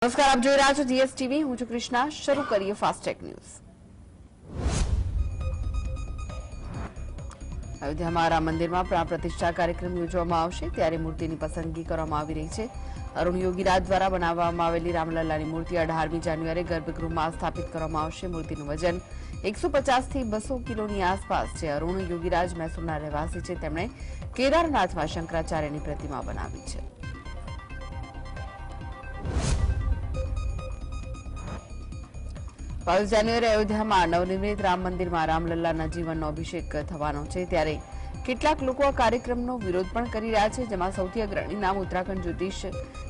નમસ્કાર, આપ જોઈ રહ્યા છો જીએસટીવી. હું છું કૃષ્ણા. શરૂ કરીએ ફાસ્ટેગ ન્યૂઝ. અયોધ્યામાં રામ મંદિરમાં પ્રાણ પ્રતિષ્ઠા કાર્યક્રમ યોજવામાં આવશે, ત્યારે મૂર્તિની પસંદગી કરવામાં આવી રહી છે. અરુણ યોગીરાજ દ્વારા બનાવવામાં આવેલી રામલલ્લાની મૂર્તિ 18મી જાન્યુઆરીએ ગર્ભગૃહમાં સ્થાપિત કરવામાં આવશે. મૂર્તિનું વજન 150 થી 200 કિલોની આસપાસ છે. અરુણ યોગીરાજ મૈસૂરના રહેવાસી છે. તેમણે કેદારનાથમાં શંકરાચાર્યની પ્રતિમા બનાવી છે. 22 જાન્યુઆરી અયોધ્યામાં નવનિર્મિત રામ મંદિરમાં રામલલ્લાના જીવનનો અભિષેક થવાનો છે, ત્યારે કેટલાક લોકો આ કાર્યક્રમનો વિરોધ પણ કરી રહ્યા છે, જેમાં સૌથી અગ્રણી નામ ઉત્તરાખંડ જ્યોતિષ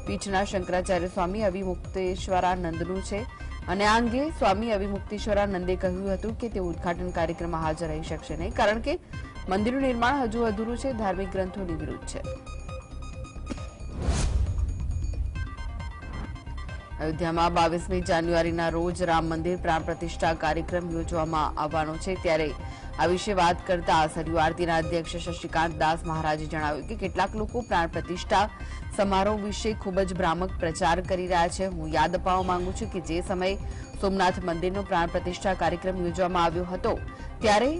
પીઠના શંકરાચાર્ય સ્વામી અવિમુક્તેશ્વરાનંદનું છે. અને આ અંગે સ્વામી અવિમુક્તેશ્વરાનંદે કહ્યું હતું કે તેઓ ઉદઘાટન કાર્યક્રમમાં હાજર રહી શકશે નહીં, કારણ કે મંદિરનું નિર્માણ હજુ અધૂરું છે, ધાર્મિક ગ્રંથોની વિરુદ્ધ છે. અયોધ્યામાં 22મી જાન્યુઆરીના રોજ રામ મંદિર પ્રાણ પ્રતિષ્ઠા કાર્યક્રમ યોજવામાં આવવાનો છે, ત્યારે આ વિશે વાત કરતા સરયુ આરતીના અધ્યક્ષ શશિકાંત દાસ મહારાજે જણાવ્યું કે કેટલાક લોકો પ્રાણ પ્રતિષ્ઠા સમારોહ વિશે ખૂબ જ ભ્રામક પ્રચાર કરી રહ્યા છે. હું યાદ અપાવવા માંગુ છું કે જે સમયે સોમનાથ મંદિરનો પ્રાણ પ્રતિષ્ઠા કાર્યક્રમ યોજવામાં આવ્યો હતો, ત્યારે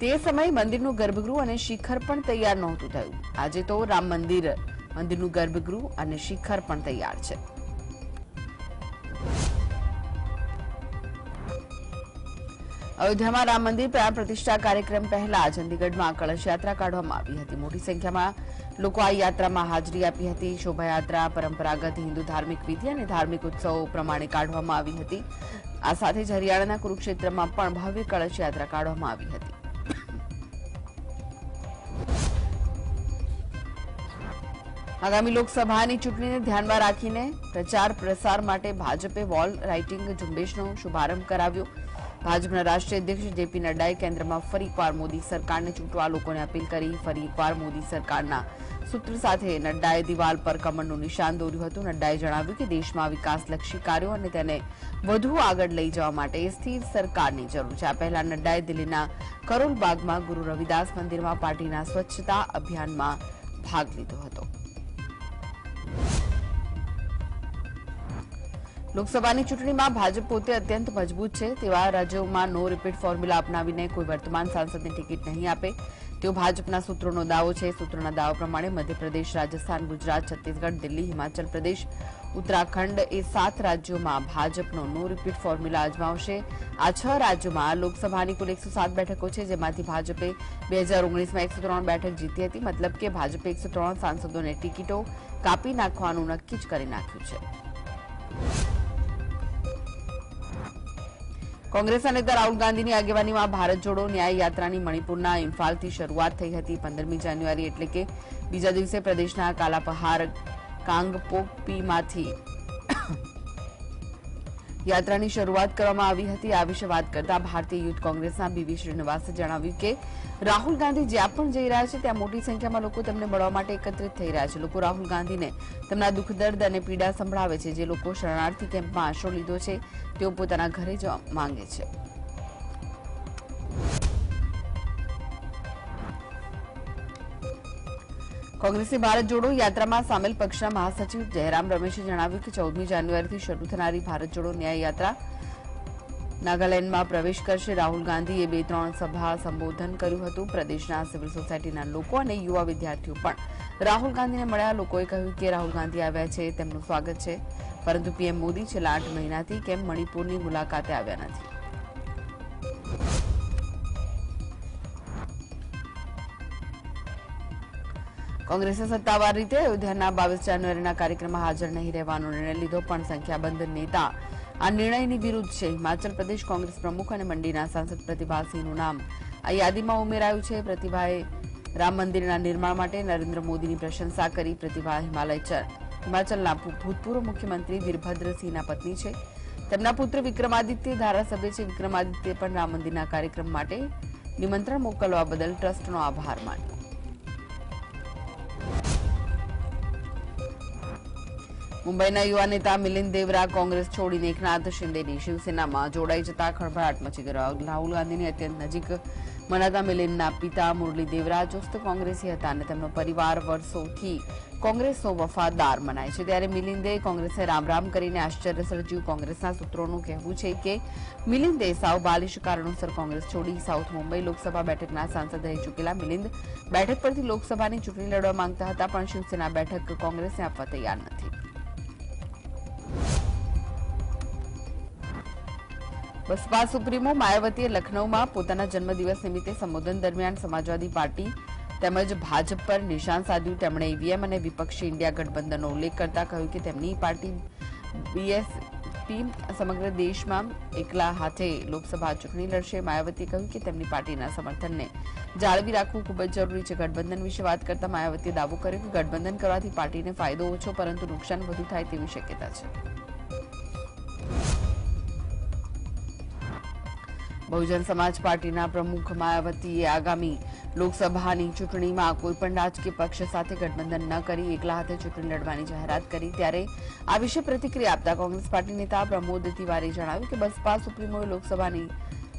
તે સમયે મંદિરનું ગર્ભગૃહ અને શિખર પણ તૈયાર નહોતું થયું. આજે તો રામ મંદિરનું ગર્ભગૃહ અને શિખર પણ તૈયાર છે. અયોધ્યામાં રામ મંદિર પ્રાણ પ્રતિષ્ઠા કાર્યક્રમ પહેલા ચંદીગઢમાં કળશ યાત્રા કાઢવામાં આવી હતી. મોટી સંખ્યામાં લોકો આ યાત્રામાં હાજરી આપી હતી. શોભાયાત્રા પરંપરાગત હિન્દુ ધાર્મિક વિધિ અને ધાર્મિક ઉત્સવો પ્રમાણે કાઢવામાં આવી હતી. આ સાથે જ હરિયાણાના કુરુક્ષેત્રમાં પણ ભવ્ય કળશ યાત્રા કાઢવામાં આવી હતી. આગામી લોકસભાની ચૂંટણીને ધ્યાનમાં રાખીને પ્રચાર પ્રસાર માટે ભાજપે વોલ રાઇટિંગ ઝુંબેશનો શુભારંભ કરાવ્યો. ભાજપના રાષ્ટ્રીય અધ્યક્ષ જેપી નડ્ડાએ કેન્દ્રમાં ફરી એકવાર મોદી સરકારને ચૂંટવા લોકોને અપીલ કરી. ફરી એકવાર મોદી સરકારના સૂત્ર સાથે નડ્ડાએ દિવાલ પર કમળનું નિશાન દોર્યું હતું. નડ્ડાએ જણાવ્યું કે દેશમાં વિકાસલક્ષી કાર્યો અને તેને વધુ આગળ લઈ જવા માટે સ્થિર સરકારની જરૂર છે. આ પહેલા નડ્ડાએ દિલ્હીના કરોલબાગમાં ગુરુ રવિદાસ મંદિરમાં પાર્ટીના સ્વચ્છતા અભિયાનમાં ભાગ લીધો હતો. લોકસભાની ચૂંટણીમાં ભાજપ પોતે અત્યંત મજબૂત છે, તેવા રાજ્યોમાં નો રિપીટ ફોર્મ્યુલા અપનાવીને કોઈ વર્તમાન સાંસદને ટિકિટ નહીં આપે તેવો ભાજપના સૂત્રોનો દાવો છે. સૂત્રોના દાવા પ્રમાણે મધ્યપ્રદેશ, રાજસ્થાન, ગુજરાત, છત્તીસગઢ, દિલ્હી, હિમાચલ પ્રદેશ, ઉત્તરાખંડ એ 7 રાજ્યોમાં ભાજપનો નો રિપીટ ફોર્મ્યુલા અજમાવશે. આ 6 રાજ્યોમાં લોકસભાની કુલ 107 બેઠકો છે, જેમાંથી ભાજપે 2019માં 103 બેઠક જીતી હતી. મતલબ કે ભાજપે 103 સાંસદોને ટિકિટો કાપી નાખવાનું નક્કી જ કરી નાખ્યું છે. કોંગ્રેસના નેતા રાહુલ ગાંધીની આગેવાનીમાં ભારત જોડો ન્યાય યાત્રાની મણિપુરના ઇમ્ફાલથી શરૂઆત થઈ હતી. 15મી જાન્યુઆરી એટલે કે બીજા દિવસે પ્રદેશના કાલાપહાર કાંગપોકપીમાંથી યાત્રાની શરૂઆત કરવામાં આવી હતી. આ વિશે વાત કરતા ભારતીય યુથ કોંગ્રેસના બીવી શ્રીનિવાસે જણાવ્યું કે રાહુલ ગાંધી જ્યાં પણ જઈ રહ્યા છે ત્યાં મોટી સંખ્યામાં લોકો તેમને મળવા માટે એકત્રિત થઈ રહ્યા છે. લોકો રાહુલ ગાંધીને તેમના દુઃખ, દર્દ અને પીડા સંભળાવે છે. જે લોકો શરણાર્થી કેમ્પમાં આશરો લીધો છે તેઓ પોતાના ઘરે જવા માંગે છે. કોંગ્રેસની ભારત જોડો યાત્રામાં સામેલ પક્ષના મહાસચિવ જયરામ રમેશે જણાવ્યું કે 14મી જાન્યુઆરીથી શરૂ થનારી ભારત જોડો ન્યાય યાત્રા નાગાલેન્ડમાં પ્રવેશ કરશે. રાહુલ ગાંધીએ 2-3 સભા સંબોધન કર્યું હતું. પ્રદેશના સિવિલ સોસાયટીના લોકો અને યુવા વિદ્યાર્થીઓ પણ રાહુલ ગાંધીને મળ્યા. લોકોએ કહ્યું કે રાહુલ ગાંધી આવ્યા છે, તેમનું સ્વાગત છે, પરંતુ પીએમ મોદી છેલ્લા 8 મહિનાથી કેમ મણિપુરની મુલાકાતે આવ્યા નથી. કોંગ્રેસે સત્તાવાર રીતે અયોધ્યાના 22 જાન્યુઆરીના કાર્યક્રમમાં હાજર નહીં રહેવાનો નિર્ણય લીધો, પણ સંખ્યાબંધ નેતા આ નિર્ણયની વિરુદ્ધ છે. હિમાચલ પ્રદેશ કોંગ્રેસ પ્રમુખ અને મંડીના સાંસદ પ્રતિભાસિંહનું નામ આ યાદીમાં ઉમેરાયું છે. પ્રતિભાએ રામ મંદિરના નિર્માણ માટે નરેન્દ્ર મોદીની પ્રશંસા કરી. પ્રતિભા હિમાચલના ભૂતપૂર્વ મુખ્યમંત્રી વીરભદ્રસિંહના પત્ની છે. તેમના પુત્ર વિક્રમાદિત્ય ધારાસભ્ય છે. વિક્રમાદિત્ય પણ રામ મંદિરના કાર્યક્રમ માટે નિમંત્રણ મોકલવા બદલ ટ્રસ્ટનો આભાર માન્યો. મુંબઈના યુવા નેતા મિલિંદ દેવરા કોંગ્રેસ છોડીને એકનાથ શિંદેની શિવસેનામાં જોડાઈ જતા ખળભળાટ મચી ગયો. રાહુલ ગાંધીની અત્યંત નજીક મનાતા મિલિંદના પિતા મુરલી દેવરા ચુસ્ત કોંગ્રેસી હતા અને તેમનો પરિવાર વર્ષોથી કોંગ્રેસનો વફાદાર મનાય છે. ત્યારે મિલિંદે કોંગ્રેસને રામ રામ કરીને આશ્ચર્ય સર્જ્યું. કોંગ્રેસના સૂત્રોનું કહેવું છે કે મિલિંદે સાવ બાલિશ કારણોસર કોંગ્રેસ છોડી. સાઉથ મુંબઈ લોકસભા બેઠકના સાંસદ રહી ચૂકેલા મિલિંદ બેઠક પરથી લોકસભાની ચૂંટણી લડવા માંગતા હતા, પણ શિવસેના બેઠક કોંગ્રેસને આપવા તૈયાર નથી. બસપા સુપ્રીમો માયાવતીએ લખનૌમાં પોતાના જન્મદિવસ નિમિત્તે સંબોધન દરમિયાન સમાજવાદી પાર્ટી તેમજ ભાજપ પર નિશાન સાધ્યું. તેમણે ઈવીએમ અને વિપક્ષી ઇન્ડિયા ગઠબંધનનો ઉલ્લેખ કરતા કહ્યું કે તેમની પાર્ટી બીએસપી સમગ્ર દેશમાં એકલા હાથે લોકસભા ચૂંટણી લડશે. માયાવતીએ કહ્યું કે તેમની પાર્ટીના સમર્થનને જાળવી રાખવું ખૂબ જ જરૂરી છે. ગઠબંધન વિશે વાત કરતા માયાવતીએ દાવો કર્યો કે ગઠબંધન કરવાથી પાર્ટીને ફાયદો ઓછો પરંતુ નુકસાન વધુ થાય તેવી શક્યતા છે. બહુજન સમાજ પાર્ટીના પ્રમુખ માયાવતીએ આગામી લોકસભાની ચૂંટણીમાં કોઈપણ રાજકીય પક્ષ સાથે ગઠબંધન ન કરી એકલા હાથે ચૂંટણી લડવાની જાહેરાત કરી. ત્યારે આ વિશે પ્રતિક્રિયા આપતા કોંગ્રેસ પાર્ટી નેતા પ્રમોદ તિવારીએ જણાવ્યું કે બસપા સુપ્રીમોએ લોકસભાની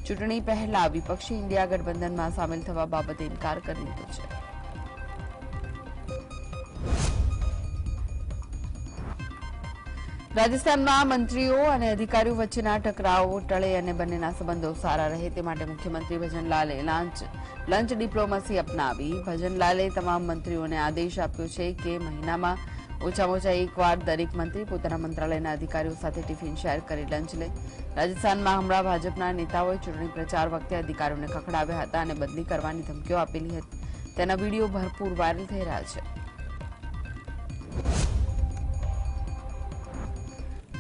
ચૂંટણી પહેલા વિપક્ષી ઇન્ડિયા ગઠબંધનમાં સામેલ થવા બાબતે ઇનકાર કરી દીધો છે. રાજસ્થાનમાં મંત્રીઓ અને અધિકારીઓ વચ્ચેના ટકરાવો ટળે અને બંનેના સંબંધો સારા રહે તે માટે મુખ્યમંત્રી ભજનલાલે લંચ ડિપ્લોમસી અપનાવી. ભજનલાલે તમામ મંત્રીઓને આદેશ આપ્યો છે કે મહિનામાં ઓછામાં ઓછા એકવાર દરેક મંત્રી પોતાના મંત્રાલયના અધિકારીઓ સાથે ટિફિન શેર કરી લંચ લે. રાજસ્થાનમાં હમણાં ભાજપના નેતાઓએ ચૂંટણી પ્રચાર વખતે અધિકારીઓને ખખડાવ્યા હતા અને બદલી કરવાની ધમકીઓ આપેલી હતી. તેના વિડીયો ભરપૂર વાયરલ થઈ રહ્યા છે.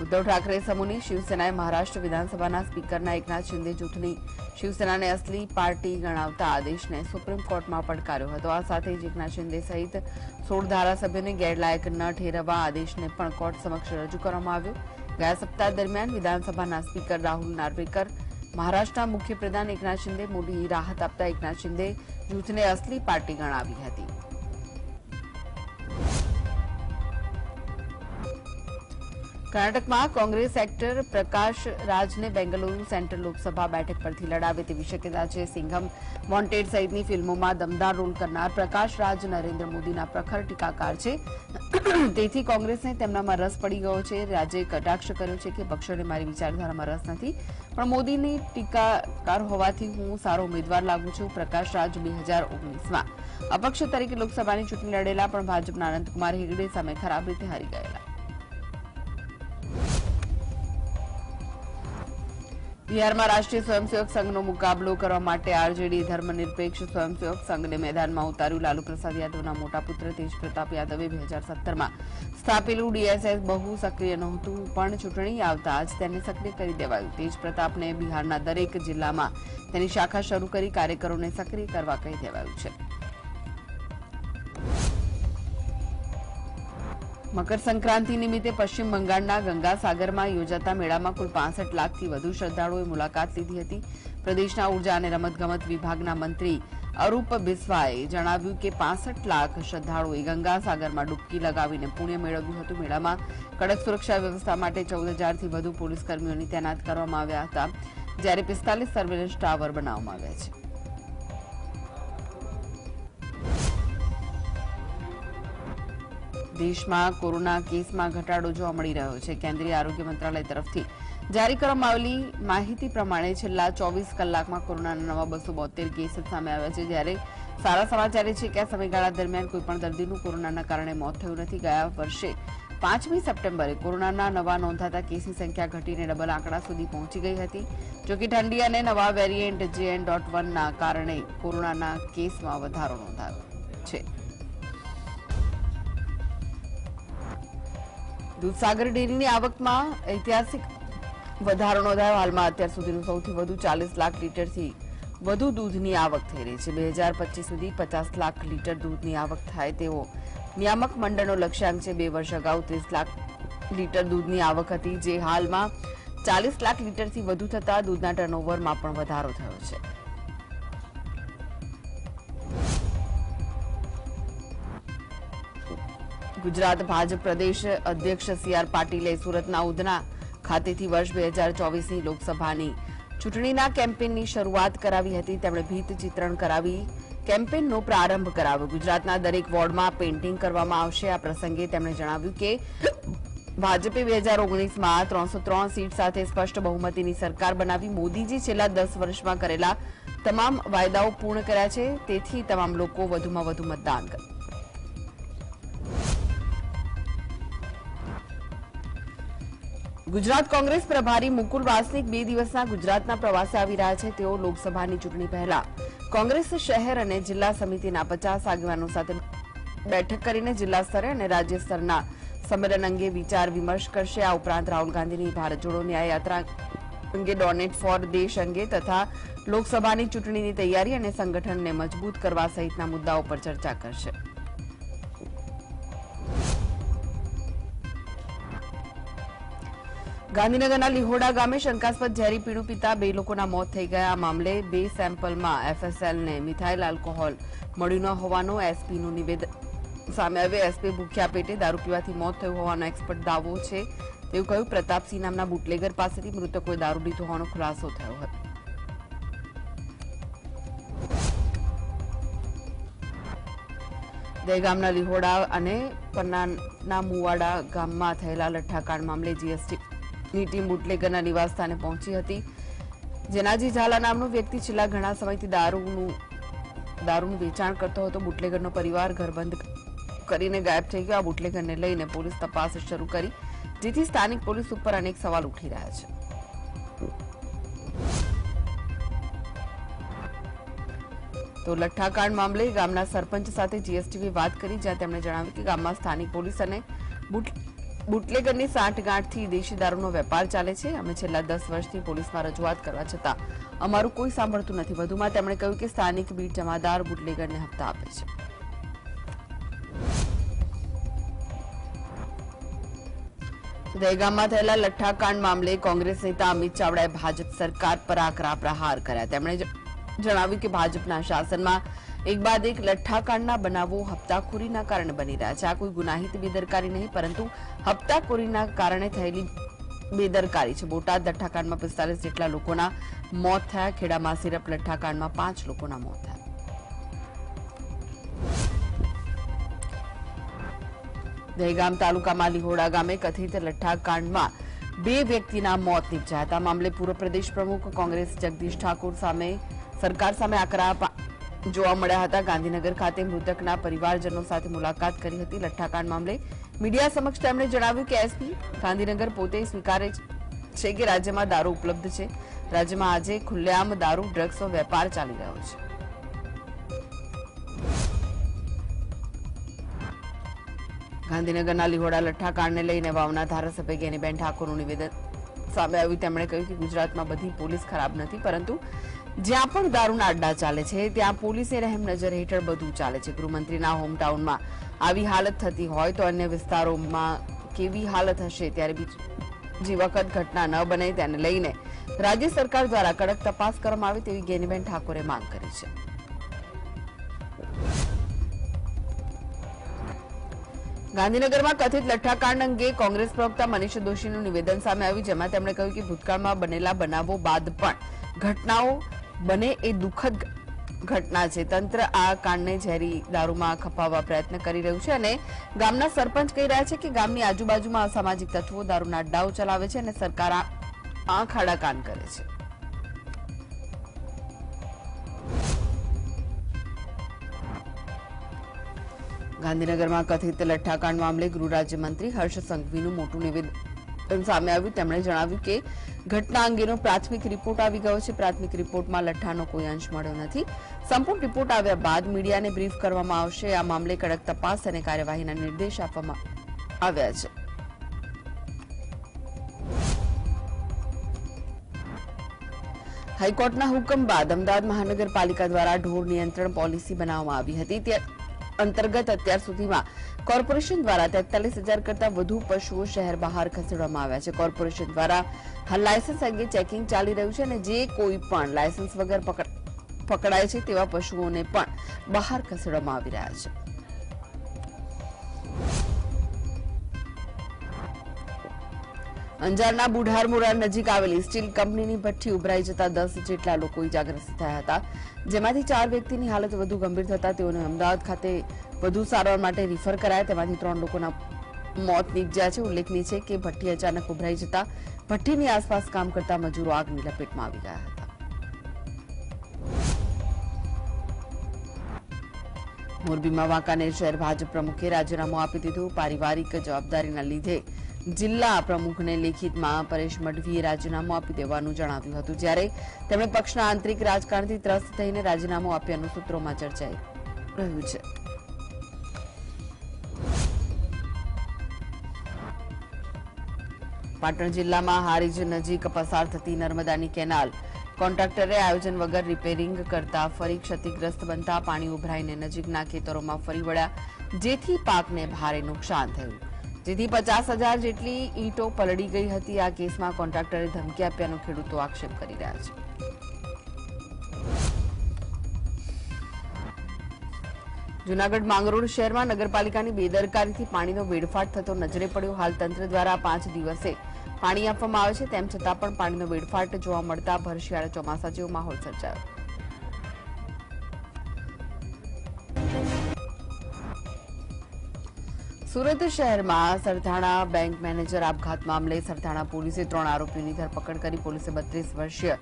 ઉદ્ધવ ઠાકરે સમૂહની શિવસેનાએ મહારાષ્ટ્ર વિધાનસભાના સ્પીકરના એકનાથ શિંદે જૂથની શિવસેનાને અસલી પાર્ટી ગણાવતા આદેશને સુપ્રીમ કોર્ટમાં પડકાર્યો હતો. આ સાથે જ એકનાથ શિંદે સહિત 16 ધારાસભ્યોને ગેરલાયક ન ઠેરવવા આદેશને પણ કોર્ટ સમક્ષ રજૂ કરવામાં આવ્યો. ગયા સપ્તાહ દરમિયાન વિધાનસભાના સ્પીકર રાહુલ નાર્વેકર મહારાષ્ટ્રના મુખ્યપ્રધાન એકનાથ શિંદે મોટી રાહત આપતા એકનાથ શિંદે જૂથને અસલી પાર્ટી ગણાવી હતી. કર્ણાટકમાં કોંગ્રેસ એક્ટર પ્રકાશ રાજને બેંગલુરુ સેન્ટ્રલ લોકસભા બેઠક પરથી લડાવે તેવી શક્યતા છે. સિંઘમ, વોન્ટેડ સહિતની ફિલ્મોમાં દમદાર રોલ કરનાર પ્રકાશ રાજ નરેન્દ્ર મોદીના પ્રખર ટીકાકાર છે. તેથી કોંગ્રેસને તેમનામાં રસ પડી ગયો છે. રાજે કટાક્ષ કર્યો છે કે પક્ષોને મારી વિચારધારામાં રસ નથી, પણ મોદીની ટીકાકાર હોવાથી હું સારો ઉમેદવાર લાગુ છું. પ્રકાશ રાજ 2019માં અપક્ષ તરીકે લોકસભાની ચૂંટણી લડેલા, પણ ભાજપના અનંતકુમાર હેગડે સામે ખરાબ રીતે હારી ગયેલા. બિહારમાં રાષ્ટ્રીય સ્વયંસેવક સંઘનો મુકાબલો કરવા માટે આરજેડી ધર્મનિરપેક્ષ સ્વયંસેવક સંઘને મેદાનમાં ઉતાર્યું. લાલુ પ્રસાદ યાદવના મોટા પુત્ર તેજ પ્રતાપ યાદવે 2017માં સ્થાપેલું ડીએસએસ બહુ સક્રિય નહોતું, પણ ચૂંટણી આવતા જ તેને સક્રિય કરી દેવાયું. તેજ પ્રતાપને બિહારના દરેક જિલ્લામાં તેની શાખા શરૂ કરી કાર્યકરોને સક્રિય કરવા કહી દેવાયું છે. મકર સંક્રાંતિ નિમિત્તે પશ્ચિમ બંગાળના ગંગાસાગરમાં યોજાતા મેળામાં કુલ 65 લાખથી વધુ શ્રદ્ધાળુઓએ મુલાકાત લીધી હતી. પ્રદેશના ઉર્જા અને રમતગમત વિભાગના મંત્રી અરૂપ બિસ્વાએ જણાવ્યું કે 65 લાખ શ્રદ્ધાળુઓએ ગંગાસાગરમાં ડૂબકી લગાવીને પુણ્ય મેળવ્યું હતું. મેળામાં કડક સુરક્ષા વ્યવસ્થા માટે 14,000થી વધુ પોલીસ કર્મીઓને તૈનાત કરવામાં આવ્યા હતા, જ્યારે 45 સર્વેલન્સ ટાવર બનાવવામાં આવ્યા છે. દેશમાં કોરોના કેસમાં ઘટાડો જોવા મળી રહ્યો છે. કેન્દ્રીય આરોગ્ય મંત્રાલય તરફથી જારી કરવામાં આવેલી માહિતી પ્રમાણે છેલ્લા 24 કલાકમાં કોરોનાના નવા 272 કેસ સામે આવ્યા છે. જ્યારે સારા સમાચાર એ છે કે આ સમયગાળા દરમિયાન કોઈપણ દર્દીનું કોરોનાના કારણે મોત થયું નથી. ગયા વર્ષે 5મી સપ્ટેમ્બરે કોરોનાના નવા નોંધાતા કેસની સંખ્યા ઘટીને ડબલ આંકડા સુધી પહોંચી ગઈ હતી. જોકે ઠંડી અને નવા વેરિયન્ટ JN.1ના કારણે કોરોનાના કેસમાં વધારો નોંધાયો છે. દૂધસાગર ડેરીની આવકમાં ઐતિહાસિક વધારો નોંધાયો. હાલમાં અત્યાર સુધીનું સૌથી વધુ 40 લાખ લીટરથી વધુ દૂધની આવક થઈ રહી છે. 2025 સુધી 50 લાખ લીટર દૂધની આવક થાય તેવો નિયામક મંડળનો લક્ષ્યાંક છે. 2 વર્ષ અગાઉ 30 લાખ લીટર દૂધની આવક હતી, જે હાલમાં 40 લાખ લીટરથી વધુ થતા દૂધના ટર્નઓવરમાં પણ વધારો થયો છે. ગુજરાત ભાજપ પ્રદેશ અધ્યક્ષ સી.આર. પાટીલે સુરતના ઉધના ખાતેથી વર્ષ 2024ની લોકસભાની ચૂંટણીના કેમ્પેનની શરૂઆત કરાવી હતી. તેમણે ભીત ચિત્રણ કરાવી કેમ્પેનનો પ્રારંભ કરાવ્યો. ગુજરાતના દરેક વોર્ડમાં પેઇન્ટિંગ કરવામાં આવશે. આ પ્રસંગે તેમણે જણાવ્યું કે ભાજપે 2019માં 303 સીટ સાથે સ્પષ્ટ બહુમતીની સરકાર બનાવી. મોદીજી છેલ્લા 10 વર્ષમાં કરેલા તમામ વાયદાઓ પૂર્ણ કર્યા છે. તેથી તમામ લોકો વધુમાં વધુ મતદાન કરે. ગુજરાત કોંગ્રેસ પ્રભારી મુકુલ વાસનિક 2 દિવસના ગુજરાતના પ્રવાસે આવી રહ્યા છે. તેઓ લોકસભાની ચૂંટણી પહેલા કોંગ્રેસ શહેર અને જિલ્લા સમિતિના 50 આગેવાનો સાથે બેઠક કરીને જિલ્લા સ્તરે અને રાજ્ય સ્તરના સંમેલન અંગે વિચાર વિમર્શ કરશે. આ ઉપરાંત રાહુલ ગાંધીની ભારત જોડો ન્યાય યાત્રા અંગે, ડોનેટ ફોર દેશ અંગે તથા લોકસભાની ચૂંટણીની તૈયારી અને સંગઠનને મજબૂત કરવા સહિતના મુદ્દાઓ પર ચર્ચા કરશે. ગાંધીનગરના લીહોડા ગામે શંકાસ્પદ ઝેરી પીણું પીતા 2 લોકોના મોત થઈ ગયા. આ મામલે 2 સેમ્પલમાં એફએસએલને મિથાઇલ આલ્કોહોલ મળ્યું ન હોવાનો એસપીનું નિવેદન સામે આવ્યું. એસપી ભૂખ્યા પેટે દારૂ પીવાથી મોત થયું હોવાનો એક્સપર્ટ દાવો છે તેવું કહ્યું. પ્રતાપસિંહ નામના બુટલેગર પાસેથી મૃતકોએ દારૂ લીધો હોવાનો ખુલાસો થયો હતો. દહેગામના લીહોડા અને પન્નાના મુવાડા ગામમાં થયેલા લઠ્ઠાકાંડ મામલે જીએસટીની ટીમ બુટલેગરના નિવાસસ્થાને પહોંચી હતી. જેનાજી ઝાલા નામનો વ્યક્તિ છેલ્લા ઘણા સમયથી દારૂનું વેચાણ કરતો હતો. બુટલેગરનો પરિવાર ઘર બંધ કરીને ગાયબ થઈ ગયો. આ બુટલેગરને લઈને પોલીસ તપાસ શરૂ કરી, જેથી સ્થાનિક પોલીસ ઉપર અનેક સવાલ ઉઠી રહ્યા છે. તો લઠ્ઠાકાંડ મામલે ગામના સરપંચ સાથે જીએસટીવીએ વાત કરી, જ્યાં તેમણે જણાવ્યું કે ગામમાં સ્થાનિક પોલીસ અને બુટલેગરની સાંઠગાંઠથી દેશી દારૂનો વેપાર ચાલે છે. અમે છેલ્લા 10 વર્ષથી પોલીસમાં રજૂઆત કરવા છતાં અમારું કોઈ સાંભળતું નથી. વધુમાં તેમણે કહ્યું કે સ્થાનિક બીટ જમાદાર બુટલેગરને હપ્તા આપે છે. દહેગામમાં થયેલા લઠ્ઠાકાંડ મામલે કોંગ્રેસ નેતા અમિત ચાવડાએ ભાજપ સરકાર પર આકરા પ્રહાર કર્યા. તેમણે જણાવ્યું કે ભાજપના શાસનમાં એક બાદ એક લઠ્ઠાકાંડના બનાવો હપ્તાખોરીના કારણે બની રહ્યા છે. આ કોઈ ગુનાહિત બેદરકારી નહીં, પરંતુ હપ્તાખોરીના કારણે થયેલી બેદરકારી છે. બોટાદ લઠ્ઠાકાંડમાં 45 જેટલા લોકોના મોત થયા. ખેડામાં સિરપ લઠ્ઠાકાંડમાં 5 લોકોના મોત થયા. દહેગામ તાલુકામાં લીહોડા ગામે કથિત લઠ્ઠાકાંડમાં 2 વ્યક્તિના મોત નીપજ્યા હતા. મામલે પૂર્વ પ્રદેશ પ્રમુખ કોંગ્રેસ જગદીશ ઠાકોર સરકાર સામે આકરા જોવા મળ્યા હતા. ગાંધીનગર ખાતે મૃતકના પરિવારજનો સાથે મુલાકાત કરી હતી. લઠ્ઠાકાંડ મામલે મીડિયા સમક્ષ તેમણે જણાવ્યું કે એસપી ગાંધીનગર પોતે સ્વીકારે છે કે રાજ્યમાં દારૂ ઉપલબ્ધ છે. રાજ્યમાં આજે ખુલ્લેઆમ દારૂ ડ્રગ્સનો વેપાર ચાલી રહ્યો છે. ગાંધીનગરના લીહોડા લઠ્ઠાકાંડને લઈને વાવના ધારાસભ્ય ગેનીબેન ઠાકોરનું નિવેદન સામે આવ્યું. તેમણે કહ્યું કે ગુજરાતમાં બધી પોલીસ ખરાબ નથી, પરંતુ જ્યાં પણ દારૂના અડ્ડા ચાલે છે ત્યાં પોલીસે રહેમ નજર હેઠળ બધું ચાલે છે. ગૃહમંત્રીના હોમટાઉનમાં આવી હાલત થતી હોય તો અન્ય વિસ્તારોમાં કેવી હાલત હશે? ત્યારે બીજી વખત ઘટના ન બને તેને લઈને રાજ્ય સરકાર દ્વારા કડક તપાસ કરવામાં આવે તેવી ગેનીબેન ઠાકોરે માંગ કરી છે. ગાંધીનગરમાં કથિત લઠ્ઠાકાંડ અંગે કોંગ્રેસ પ્રવક્તા મનીષ દોશીનું નિવેદન સામે આવ્યું, જેમાં તેમણે કહ્યું કે ભૂતકાળમાં બનેલા બનાવો બાદ પણ ઘટનાઓ બને એ દુઃખદ ઘટના છે. તંત્ર આ કાંડને ઝેરી દારૂમાં ખપાવવા પ્રયત્ન કરી રહ્યું છે અને ગામના સરપંચ કહી રહ્યા છે કે ગામની આજુબાજુમાં અસામાજિક તત્વો દારૂના અડ્ડાઓ ચલાવે છે અને સરકાર આંખ આડા કાન કરે છે. ગાંધીનગરમાં કથિત લઠ્ઠાકાંડ મામલે ગૃહ રાજ્યમંત્રી હર્ષ સંઘવીનું મોટું નિવેદન સામે આવ્યું. તેમણે જણાવ્યું કે ઘટના અંગેનો પ્રાથમિક રિપોર્ટ આવી ગયો છે. પ્રાથમિક રિપોર્ટમાં લઠ્ઠાનો કોઈ અંશ મળ્યો નથી. સંપૂર્ણ રિપોર્ટ આવ્યા બાદ મીડિયાને બ્રીફ કરવામાં આવશે. આ મામલે કડક તપાસ અને કાર્યવાહીના નિર્દેશ આપવામાં આવ્યા છે. હાઈકોર્ટના હુકમ બાદ અમદાવાદ મહાનગરપાલિકા દ્વારા ઢોર નિયંત્રણ પોલિસી બનાવવામાં આવી હતી. તે અંતર્ગત અત્યાર સુધીમાં કોર્પોરેશન દ્વારા 43,000 કરતાં વધુ પશુઓ શહેર બહાર ખસેડવામાં આવ્યા છે. કોર્પોરેશન દ્વારા હાલ લાયસન્સ અંગે ચેકિંગ ચાલી રહ્યું છે અને જે કોઈ પણ લાયસન્સ વગર પકડાય છે તેવા પશુઓને પણ બહાર ખસેડવામાં આવી રહ્યા છે. અંજારના બુઢારમોરા નજીક આવેલી સ્ટીલ કંપનીની ભઠ્ઠી ઉભરાઈ જતા 10 જેટલા લોકો ઇજાગ્રસ્ત થયા હતા, જેમાંથી 4 વ્યક્તિની હાલત વધુ ગંભીર થતા તેઓને અમદાવાદ ખાતે વધુ સારવાર માટે રિફર કરાયા. તેમાંથી 3 લોકોના મોત નીપજ્યા છે. ઉલ્લેખનીય છે કે ભઠ્ઠી અચાનક ઉભરાઈ જતા ભઠ્ઠીની આસપાસ કામ કરતા મજૂરો આગની લપેટમાં આવી ગયા હતા. મોરબીમાં વાંકાનેર શહેર ભાજપ પ્રમુખે રાજીનામું આપી દીધું. પારિવારિક જવાબદારીના લીધે જિલ્લા પ્રમુખને લેખિતમાં પરેશ મઢવીએ રાજીનામું આપી દેવાનું જણાવ્યું હતું, જ્યારે તેમણે પક્ષના આંતરિક રાજકારણથી ત્રસ્ત થઈને રાજીનામું આપ્યાનું સૂત્રોમાં ચર્ચાઈ રહ્યું છે. પાટણ જિલ્લામાં હારીજ નજીક પસાર થતી નર્મદાની કેનાલ કોન્ટ્રાક્ટરે આયોજન વગર રિપેરિંગ કરતા ફરી ક્ષતિગ્રસ્ત બનતા પાણી ઉભરાઈને નજીકના ખેતરોમાં ફરી વળ્યા, જેથી પાકને ભારે નુકસાન થયું, જેથી 50,000 જેટલી ઈંટો પલળી ગઈ હતી. આ કેસમાં કોન્ટ્રાક્ટરે ધમકી આપ્યાનો ખેડૂતો આક્ષેપ કરી રહ્યા છે. જૂનાગઢ માંગરોળ શહેરમાં નગરપાલિકાની બેદરકારીથી પાણીનો વેડફાટ થતો નજરે પડ્યો. હાલ તંત્ર દ્વારા 5 દિવસે પાણી આપવામાં આવે છે, તેમ છતાં પણ પાણીનો વેડફાટ જોવા મળતા ભર શિયાળા ચોમાસા જેવો માહોલ સર્જાયો. સુરત શહેરમાં સરથાણા બેંક મેનેજર આપઘાત મામલે સરથાણા પોલીસે 3 આરોપીઓની ધરપકડ કરી. પોલીસે 32 વર્ષીય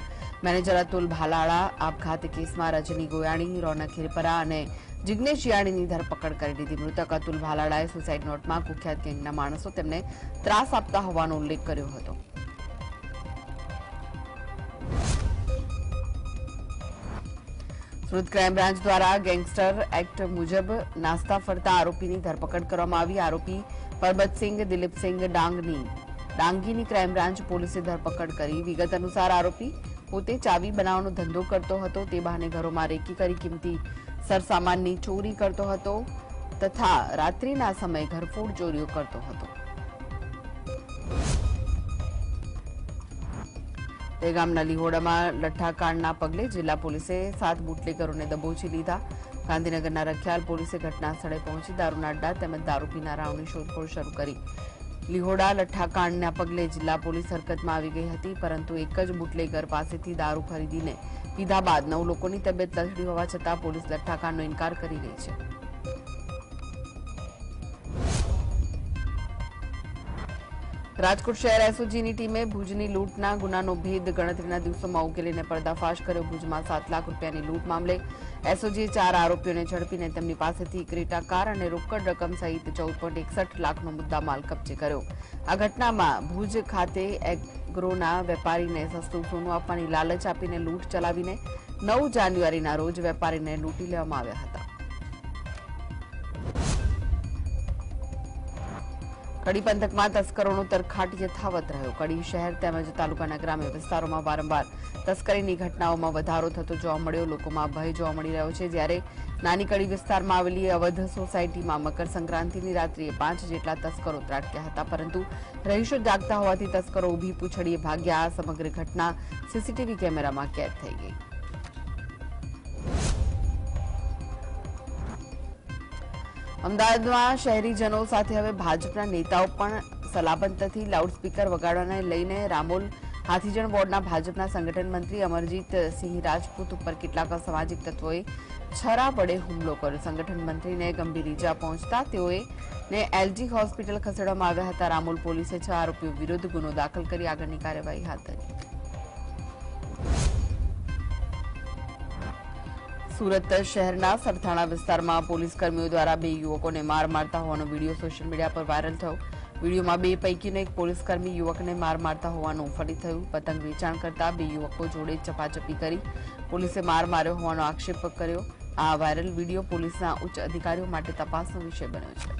મેનેજર અતુલ ભાલાળા આપઘાત કેસમાં રજની ગોયાણી, રોનક હિરપરા અને જિગ્નેશ યાણીની ધરપકડ કરી દીધી. મૃતક અતુલ ભાલાળાએ સુસાઇડ નોટમાં કુખ્યાત ગેંગના માણસો તેમને ત્રાસ આપતા હોવાનો ઉલ્લેખ કર્યો હતો. સુરત ક્રાઇમ બ્રાન્ચ દ્વારા ગેંગસ્ટર એક્ટ મુજબ નાસ્તા ફરતા આરોપીની ધરપકડ કરવામાં આવી. આરોપી પરબતસિંહ દિલીપસિંહ ડાંગીની ક્રાઇમ બ્રાન્ચ પોલીસે ધરપકડ કરી. વિગત અનુસાર આરોપી પોતે ચાવી બનાવવાનો ધંધો કરતો હતો. તે બહાને ઘરોમાં રેકી કરી કિંમતી સરસામાનની ચોરી કરતો હતો તથા રાત્રિના સમયે ઘરફોડ ચોરીઓ કરતો હતો. દહેગામના લીહોડામાં લઠ્ઠાકાંડના પગલે જિલ્લા પોલીસે 7 બુટલેગરોને દબોચી લીધા. ગાંધીનગરના રખિયાલ પોલીસે ઘટના સ્થળે પહોંચી દારૂના અડ્ડા તેમજ દારૂ પીનારાઓની શોધખોળ શરૂ કરી. લીહોડા લઠ્ઠાકાંડના પગલે જિલ્લા પોલીસ હરકતમાં આવી ગઈ હતી, પરંતુ એક જ બુટલેગર પાસેથી દારૂ ખરીદીને પીધા બાદ 9 લોકોની તબિયત લથડી હોવા છતાં પોલીસ લઠ્ઠાકાંડનો ઇનકાર કરી રહી છે. રાજકોટ શહેર એસઓજીની ટીમે ભુજની લૂંટના ગુનાનો ભેદ ગણતરીના દિવસોમાં ઉકેલીને પર્દાફાશ કર્યો. ભુજમાં 7 લાખ રૂપિયાની લૂંટ મામલે એસઓજીએ 4 આરોપીઓને ઝડપીને તેમની પાસેથી ક્રેટા કાર અને રોકડ રકમ સહિત 14.61 લાખનો મુદ્દામાલ કબજે કર્યો. આ ઘટનામાં ભુજ ખાતે એગ્રોના વેપારીને સસ્તું સોનું આપવાની લાલચ આપીને લૂંટ ચલાવીને 9 જાન્યુઆરીના રોજ વેપારીને લૂંટી લેવામાં આવ્યા હતા. કડી પંથકમાં તસ્કરોનો તરખાટ યથાવત રહ્યો. કડી શહેર તેમજ તાલુકાના ગ્રામ્ય વિસ્તારોમાં વારંવાર તસ્કરીની ઘટનાઓમાં વધારો થતો જોવા મળ્યો. લોકોમાં ભય જોવા મળી રહ્યો છે, જ્યારે નાની કડી વિસ્તારમાં આવેલી અવધ સોસાયટીમાં મકર સંક્રાંતિની રાત્રિએ 5 જેટલા તસ્કરો ત્રાટક્યા હતા, પરંતુ રહીશો જાગતા હોવાથી તસ્કરો ઊભી પૂંછડીએ ભાગ્યા. આ સમગ્ર ઘટના સીસીટીવી કેમેરામાં કેદ થઈ ગઈ. અમદાવાદમાં શહેરીજનો સાથે હવે ભાજપના નેતાઓ પણ સલાબંતથી લાઉડસ્પીકર વગાડવાને લઈને રામોલ હાથીજણ વોર્ડના ભાજપના સંગઠન મંત્રી અમરજીત સિંહ રાજપૂત ઉપર કેટલાક અસામાજિક તત્વોએ છરા વડે હુમલો કર્યો. સંગઠન મંત્રીને ગંભીર ઈજા પહોંચતા તેઓને એલજી હોસ્પિટલ ખસેડવામાં આવ્યા હતા. રામોલ પોલીસે 6 આરોપીઓ વિરુદ્ધ ગુનો દાખલ કરી આગળની કાર્યવાહી હાથ ધરી. સુરત શહેરના સરથાણા વિસ્તારમાં પોલીસ કર્મીઓ દ્વારા 2 યુવકોને માર મારતા હોવાનો વિડીયો સોશિયલ મીડિયા પર વાયરલ થયો. વિડીયોમાં 2 પૈકીનો એક પોલીસ કર્મી યુવકને માર મારતા હોવાનું ફરી થયું. પતંગ વેચાણ કરતા 2 યુવકો જોડે ચપાચપી કરી પોલીસે માર માર્યો હોવાનો આક્ષેપ કર્યો. આ વાયરલ વિડીયો પોલીસના ઉચ્ચ અધિકારીઓ માટે તપાસનો વિષય બન્યો છે.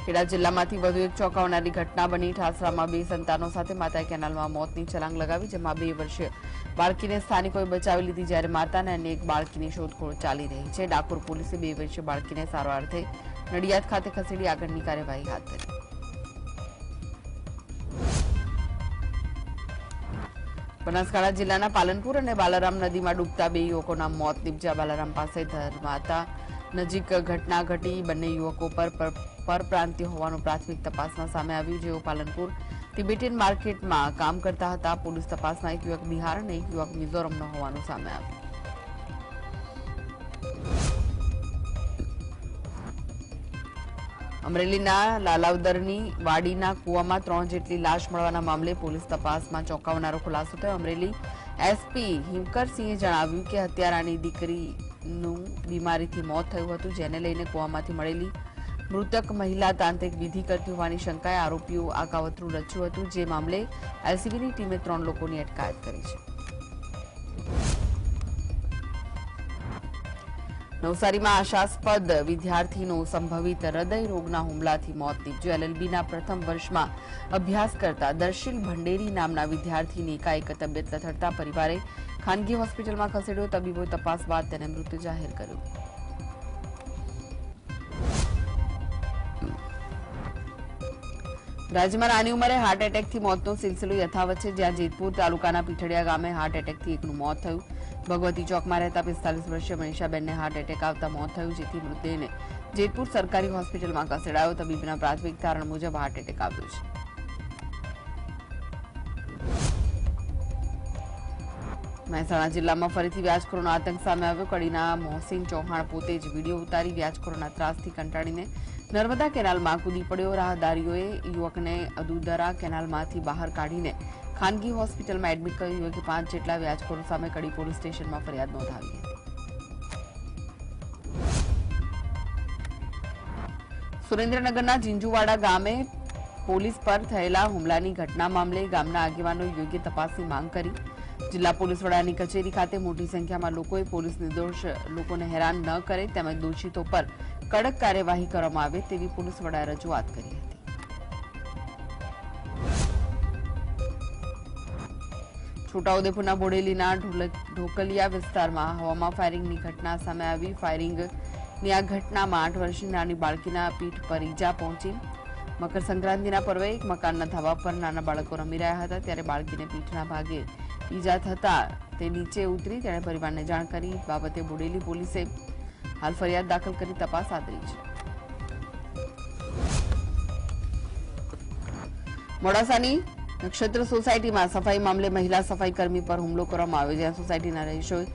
ખેડા જિલ્લામાંથી વધુ એક ચોંકાવનારી ઘટના બની. ઠાસરામાં 2 સંતાનો સાથે માતાએ કેનાલમાં મોતની છલાંગ લગાવી, જેમાં 2 વર્ષીય બાળકીને સ્થાનિકોએ બચાવી લીધી, જ્યારે માતાને અન્ય એક બાળકીની શોધખોળ ચાલી રહી છે. ડાકોર પોલીસે 2 વર્ષીય બાળકીને સારવાર અર્થે નડિયાદ ખાતે ખસેડી આગળની કાર્યવાહી હાથ ધરી. બનાસકાંઠા જિલ્લાના પાલનપુર અને બાલારામ નદીમાં ડૂબતા 2 યુવકોના મોત નીપજ્યા. બાલારામ પાસે ધરમાતા નજીક ઘટના ઘટી. બંને યુવકો પર પરપ્રાંતીય હોવાનું પ્રાથમિક તપાસમાં સામે આવ્યું, જેઓ પાલનપુર તિબેટિયન માર્કેટમાં કામ કરતા હતા. પોલીસ તપાસમાં એક યુવક બિહાર અને એક યુવક મિઝોરમનો હોવાનું સામે આવ્યું. અમરેલીના લાલાવદરની વાડીના કુવામાં 3 જેટલી લાશ મળવાના મામલે પોલીસ તપાસમાં ચોંકાવનારો ખુલાસો થયો. અમરેલી એસપી હિમકરસિંહે જણાવ્યું કે હત્યારાની દીકરીનું બીમારીથી મોત થયું હતું, જેને લઈને કુવામાંથી મળેલી મૃતક મહિલા તાંત્રિક વિધિ કરતી હોવાની શંકાએ આરોપીઓ આ કાવતરું રચ્યું હતું, જે મામલે એલસીબીની ટીમે 3 લોકોની અટકાયત કરી છે. નવસારીમાં આશાસ્પદ વિદ્યાર્થીનું સંભવિત હૃદય રોગના હુમલાથી મોત નીપજ્યું. એલએલબીના પ્રથમ વર્ષમાં અભ્યાસ કરતા દર્શિલ ભંડેરી નામના વિદ્યાર્થીની એકાએક તબિયત લથડતા પરિવારે ખાનગી હોસ્પિટલમાં ખસેડ્યો. તબીબોએ તપાસ બાદ તેને મૃત જાહેર કર્યું. રાજ્યમાં નાની ઉંમરે હાર્ટ એટેકથી મોતનો સિલસિલો યથાવત છે, જ્યાં જેતપુર તાલુકાના પીઠડિયા ગામે હાર્ટ એટેકથી એકનું મોત થયું. ભગવતી ચોકમાં રહેતા 45 વર્ષીય મનીષાબેનને હાર્ટ એટેક આવતા મોત થયું, જેથી મૃતદેહને જેતપુર સરકારી હોસ્પિટલમાં ખસેડાયો. તબીબના પ્રાથમિક તારણ મુજબ હાર્ટ એટેક આવ્યો છે. મહેસાણા જિલ્લામાં ફરીથી વ્યાજખોરોનો આતંક સામે આવ્યો. કડીના મોહસિન ચૌહાણ પોતે જ વિડીયો ઉતારી વ્યાજખોરોના ત્રાસથી કંટાળીને નર્મદા કેનાલમાં કૂદી પડ્યો. રાહદારીઓએ યુવકને અદુદરા કેનાલમાંથી બહાર કાઢીને ખાનગી હોસ્પિટલમાં એડમિટ કર્યું. યુવકે 5 જેટલા વ્યાજખોરો સામે કડી પોલીસ સ્ટેશનમાં ફરિયાદ નોંધાવી હતી. સુરેન્દ્રનગરના જીંજુવાડા ગામે પોલીસ પર થયેલા હુમલાની ઘટના મામલે ગામના આગેવાનોએ યોગ્ય તપાસની માંગ કરી. જિલ્લા પોલીસ વડાની કચેરી ખાતે મોટી સંખ્યામાં લોકોએ પોલીસ નિર્દોષ લોકોને હેરાન ન કરે તેમજ દોષિતો પર કડક કાર્યવાહી કરવામાં આવે તેવી પોલીસ વડાએ રજૂઆત કરી હતી. છોટાઉદેપુરના બોડેલીના ઢોકલિયા વિસ્તારમાં હવામાં ફાયરિંગની ઘટના સામે આવી. ફાયરિંગની આ ઘટનામાં 8 વર્ષની નાની બાળકીના પીઠ પર ઈજા પહોંચી. મકર સંક્રાંતિના પર્વે એક મકાનના ધાબા પર નાના બાળકો રમી રહ્યા હતા, ત્યારે બાળકીને પીઠના ભાગે ઈજા થતા તે નીચે ઉતરી. તેણે પરિવારને જાણ કરી. બાબતે બોડેલી પોલીસે હાલ ફરિયાદ દાખલ કરી તપાસ હાથ ધરી છે. મોડાસાની નક્ષત્ર સોસાયટીમાં સફાઈ મામલે મહિલા સફાઈ કર્મી પર હુમલો કરવામાં આવ્યો, જ્યાં સોસાયટીના રહીશોએ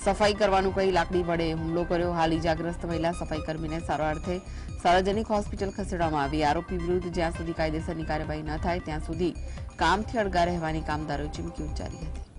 સફાઈ કરવાનું કહી લાકડી વડે હુમલો કર્યો. હાલ ઇજાગ્રસ્ત મહિલા સફાઈ કર્મીને સારવાર અર્થે સાર્વજનિક હોસ્પિટલ ખસેડવામાં આવી. આરોપી વિરુદ્ધ જ્યાં સુધી કાયદેસરની કાર્યવાહી ન થાય ત્યાં સુધી કામથી અળગા રહેવાની કામદારોએ ચીમકી ઉચ્ચારી હતી.